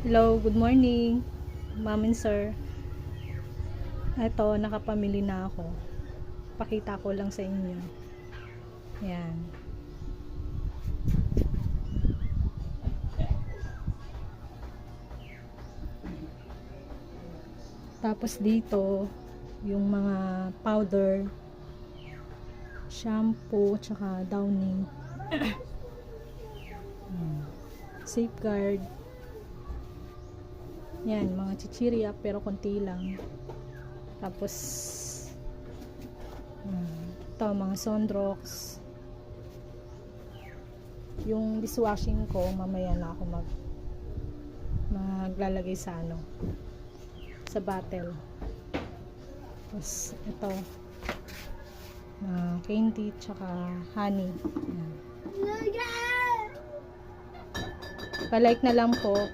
Hello, good morning, ma'am and sir. Ito, nakapamili na ako. Pakita ko lang sa inyo. Yan. Tapos dito, yung mga powder, shampoo, tsaka downy. Safeguard. Yan, mga chichirya pero konti lang. Tapos ito, mga Sondrox. Yung dishwashing ko, mamaya na ako maglalagay sa sa bottle. Tapos ito, cane tea tsaka honey. Yan. Pa-like na lang po.